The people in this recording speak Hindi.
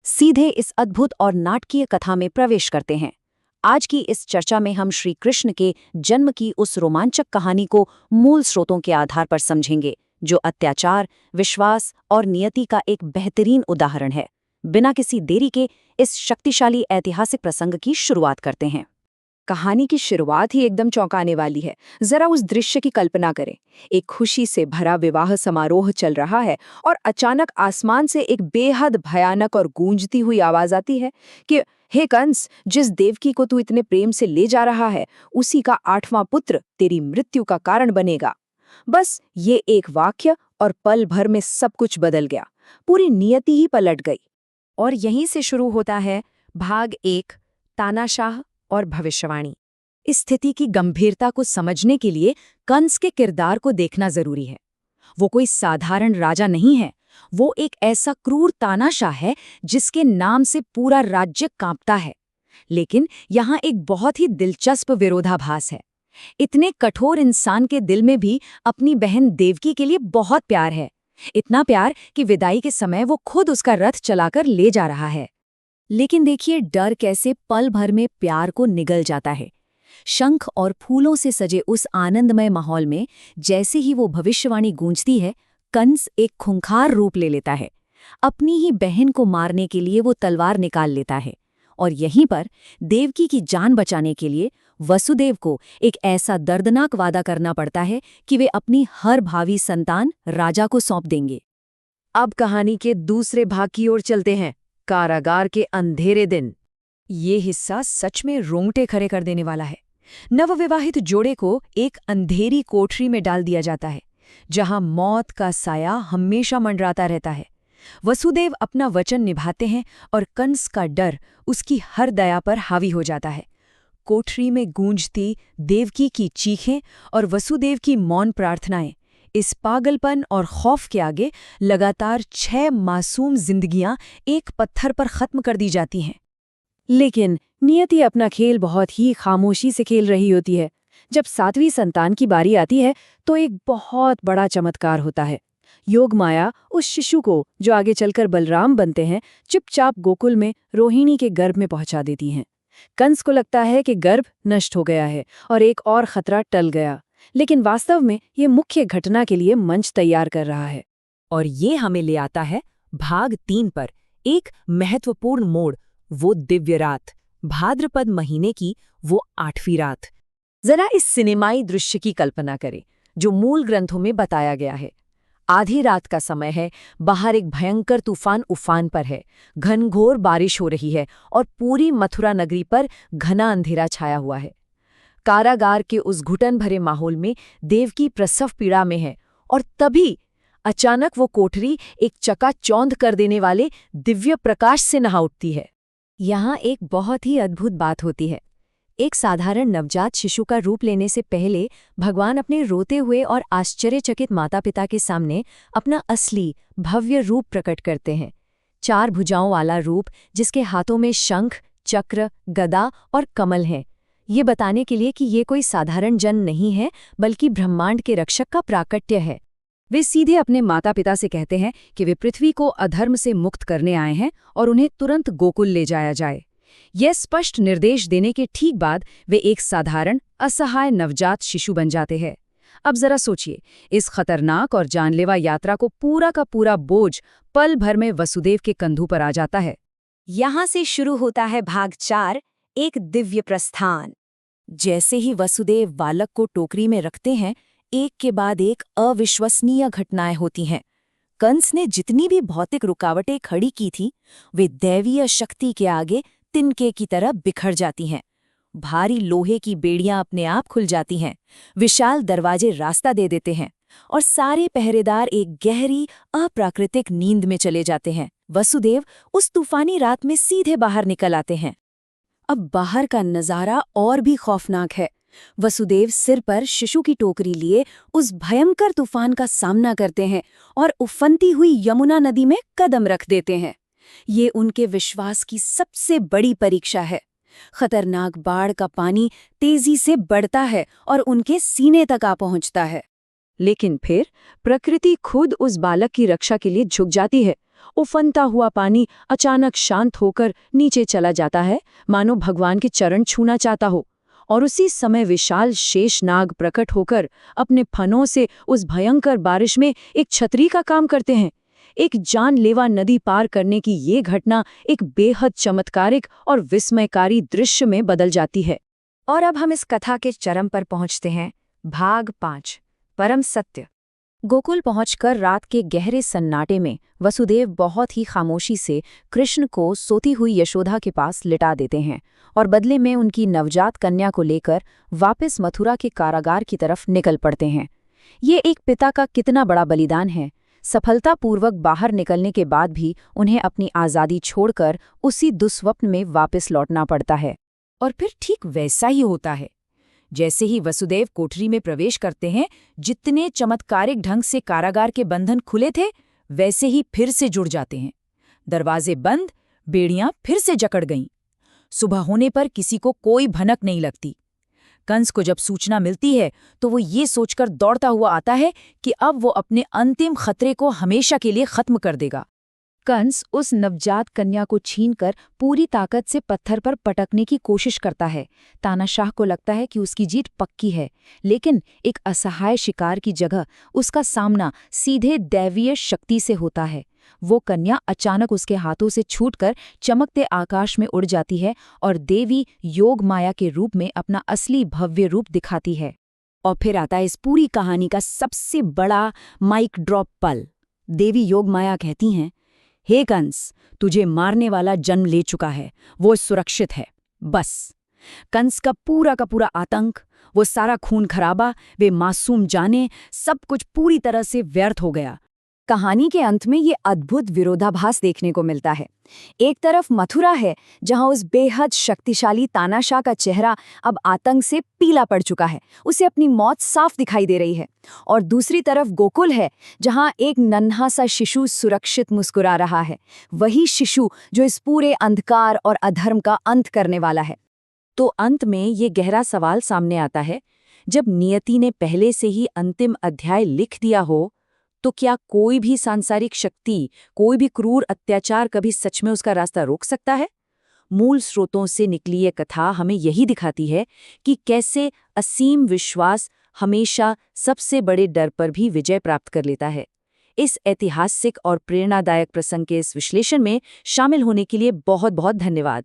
सीधे इस अद्भुत और नाटकीय कथा में प्रवेश करते हैं। आज की इस चर्चा में हम श्री कृष्ण के जन्म की उस रोमांचक कहानी को मूल स्रोतों के आधार पर समझेंगे, जो अत्याचार, विश्वास और नियति का एक बेहतरीन उदाहरण है। बिना किसी देरी के इस शक्तिशाली ऐतिहासिक प्रसंग की शुरुआत करते हैं। कहानी की शुरुआत ही एकदम चौंकाने वाली है। जरा उस दृश्य की कल्पना करें। एक खुशी से भरा विवाह समारोह चल रहा है और अचानक आसमान से एक बेहद भयानक और गूंजती हुई आवाज आती है कि हे कंस, जिस देवकी को तू इतने प्रेम से ले जा रहा है, उसी का 8वां पुत्र तेरी मृत्यु का कारण बनेगा। बस ये एक वाक्य और पल भर में सब कुछ बदल गया। पूरी नियति ही पलट गई। और यहीं से शुरू होता है भाग 1, तानाशाह और भविष्यवाणी। इस स्थिति की गंभीरता को समझने के लिए कंस के किरदार को देखना जरूरी है। वो कोई साधारण राजा नहीं है, वो एक ऐसा क्रूर तानाशाह है जिसके नाम से पूरा राज्य कांपता है। लेकिन यहाँ एक बहुत ही दिलचस्प विरोधाभास है। इतने कठोर इंसान के दिल में भी अपनी बहन देवकी के लिए बहुत प्यार है। इतना प्यार कि विदाई के समय वो खुद उसका रथ चलाकर ले जा रहा है। लेकिन देखिए डर कैसे पल भर में प्यार को निगल जाता है। शंख और फूलों से सजे उस आनंदमय माहौल में जैसे ही वो भविष्यवाणी गूंजती है, कंस एक खूंखार रूप ले लेता है। अपनी ही बहन को मारने के लिए वो तलवार निकाल लेता है। और यहीं पर देवकी की जान बचाने के लिए वसुदेव को एक ऐसा दर्दनाक वादा करना पड़ता है कि वे अपनी हर भावी संतान राजा को सौंप देंगे। अब कहानी के दूसरे भाग की ओर चलते हैं, कारागार के अंधेरे दिन। ये हिस्सा सच में रोंगटे खड़े कर देने वाला है। नवविवाहित जोड़े को एक अंधेरी कोठरी में डाल दिया जाता है, जहां मौत का साया हमेशा मंडराता रहता है। वसुदेव अपना वचन निभाते हैं और कंस का डर उसकी हर दया पर हावी हो जाता है। कोठरी में गूंजती देवकी की चीखें और वसुदेव की मौन प्रार्थनाएं इस पागलपन और खौफ के आगे लगातार 6 मासूम जिंदगियां एक पत्थर पर खत्म कर दी जाती हैं। लेकिन नियति अपना खेल बहुत ही खामोशी से खेल रही होती है। जब 7वीं संतान की बारी आती है तो एक बहुत बड़ा चमत्कार होता है। योगमाया उस शिशु को, जो आगे चलकर बलराम बनते हैं, चुपचाप गोकुल में रोहिणी के गर्भ में पहुंचा देती हैं। कंस को लगता है कि गर्भ नष्ट हो गया है और एक और खतरा टल गया, लेकिन वास्तव में ये मुख्य घटना के लिए मंच तैयार कर रहा है। और ये हमें ले आता है भाग 3 पर, एक महत्वपूर्ण मोड़, वो दिव्य रात, भाद्रपद महीने की वो 8वीं रात। जरा इस सिनेमाई दृश्य की कल्पना करें जो मूल ग्रंथों में बताया गया है। आधी रात का समय है, बाहर एक भयंकर तूफान उफान पर है, घनघोर बारिश हो रही है और पूरी मथुरा नगरी पर घना अंधेरा छाया हुआ है। कारागार के उस घुटन भरे माहौल में देवकी प्रसव पीड़ा में है और तभी अचानक वो कोठरी एक चकाचौंध कर देने वाले दिव्य प्रकाश से नहा उठती है। यहाँ एक बहुत ही अद्भुत बात होती है। एक साधारण नवजात शिशु का रूप लेने से पहले भगवान अपने रोते हुए और आश्चर्यचकित माता पिता के सामने अपना असली भव्य रूप प्रकट करते हैं। 4 भुजाओं वाला रूप जिसके हाथों में शंख, चक्र, गदा और कमल हैं। ये बताने के लिए कि ये कोई साधारण जन नहीं है, बल्कि ब्रह्मांड के रक्षक का प्राकट्य है। वे सीधे अपने माता पिता से कहते हैं कि वे पृथ्वी को अधर्म से मुक्त करने आए हैं और उन्हें तुरंत गोकुल ले जाया जाए। यह स्पष्ट निर्देश देने के ठीक बाद वे एक साधारण असहाय नवजात शिशु बन जाते हैं। अब जरा सोचिए, इस खतरनाक और जानलेवा यात्रा को पूरा का पूरा बोझ पल भर में वसुदेव के कंधों पर आ जाता है। यहाँ से शुरू होता है भाग 4, एक दिव्य प्रस्थान। जैसे ही वसुदेव बालक को टोकरी में रखते हैं, एक के बाद एक अविश्वसनीय घटनाएं होती हैं। कंस ने जितनी भी भौतिक रुकावटें खड़ी की थी, वे दैवीय शक्ति के आगे तिनके की तरह बिखर जाती हैं। भारी लोहे की बेड़ियां अपने आप खुल जाती हैं, विशाल दरवाजे रास्ता दे देते हैं और सारे पहरेदार एक गहरी अप्राकृतिक नींद में चले जाते हैं। वसुदेव उस तूफानी रात में सीधे बाहर निकल आते हैं। अब बाहर का नजारा और भी खौफनाक है। वसुदेव सिर पर शिशु की टोकरी लिए उस भयंकर तूफान का सामना करते हैं और उफनती हुई यमुना नदी में कदम रख देते हैं। ये उनके विश्वास की सबसे बड़ी परीक्षा है। खतरनाक बाढ़ का पानी तेजी से बढ़ता है और उनके सीने तक आ पहुंचता है। लेकिन फिर प्रकृति खुद उस बालक की रक्षा के लिए झुक जाती है उफनता हुआ पानी अचानक शांत होकर नीचे चला जाता है, मानो भगवान के चरण छूना चाहता हो। और उसी समय विशाल शेषनाग प्रकट होकर अपने फनों से उस भयंकर बारिश में एक छतरी का काम करते हैं। एक जानलेवा नदी पार करने की ये घटना एक बेहद चमत्कारिक और विस्मयकारी दृश्य में बदल जाती है। और अब हम इस कथा के चरम पर पहुंचते हैं। भाग 5, परम सत्य। गोकुल पहुंचकर रात के गहरे सन्नाटे में वसुदेव बहुत ही खामोशी से कृष्ण को सोती हुई यशोदा के पास लिटा देते हैं और बदले में उनकी नवजात कन्या को लेकर वापस मथुरा के कारागार की तरफ निकल पड़ते हैं। ये एक पिता का कितना बड़ा बलिदान है। सफलतापूर्वक बाहर निकलने के बाद भी उन्हें अपनी आज़ादी छोड़कर उसी दुस्वप्न में वापस लौटना पड़ता है। और फिर ठीक वैसा ही होता है। जैसे ही वसुदेव कोठरी में प्रवेश करते हैं, जितने चमत्कारिक ढंग से कारागार के बंधन खुले थे, वैसे ही फिर से जुड़ जाते हैं। दरवाजे बंद, बेड़ियां फिर से जकड़ गईं। सुबह होने पर किसी को कोई भनक नहीं लगती। कंस को जब सूचना मिलती है तो वो ये सोचकर दौड़ता हुआ आता है कि अब वो अपने अंतिम खतरे को हमेशा के लिए खत्म कर देगा। कंस उस नवजात कन्या को छीनकर पूरी ताकत से पत्थर पर पटकने की कोशिश करता है। तानाशाह को लगता है कि उसकी जीत पक्की है, लेकिन एक असहाय शिकार की जगह उसका सामना सीधे दैवीय शक्ति से होता है। वो कन्या अचानक उसके हाथों से छूटकर चमकते आकाश में उड़ जाती है और देवी योग माया के रूप में अपना असली भव्य रूप दिखाती है। और फिर आता है इस पूरी कहानी का सबसे बड़ा माइक ड्रॉप पल। देवी योग माया कहती हैं, हे कंस, तुझे मारने वाला जन्म ले चुका है, वो सुरक्षित है। बस कंस का पूरा आतंक, वो सारा खून खराबा, वे मासूम जाने, सब कुछ पूरी तरह से व्यर्थ हो गया। कहानी के अंत में ये अद्भुत विरोधाभास देखने को मिलता है। एक तरफ मथुरा है, जहां उस बेहद शक्तिशाली तानाशाह का चेहरा अब आतंक से पीला पड़ चुका है, उसे अपनी मौत साफ दिखाई दे रही है। और दूसरी तरफ गोकुल है, जहां एक नन्हा सा शिशु सुरक्षित मुस्कुरा रहा है, वही शिशु जो इस पूरे अंधकार और अधर्म का अंत करने वाला है। तो अंत में ये गहरा सवाल सामने आता है, जब नियति ने पहले से ही अंतिम अध्याय लिख दिया हो, तो क्या कोई भी सांसारिक शक्ति, कोई भी क्रूर अत्याचार कभी सच में उसका रास्ता रोक सकता है? मूल स्रोतों से निकली ये कथा हमें यही दिखाती है कि कैसे असीम विश्वास हमेशा सबसे बड़े डर पर भी विजय प्राप्त कर लेता है। इस ऐतिहासिक और प्रेरणादायक प्रसंग के इस विश्लेषण में शामिल होने के लिए बहुत बहुत धन्यवाद।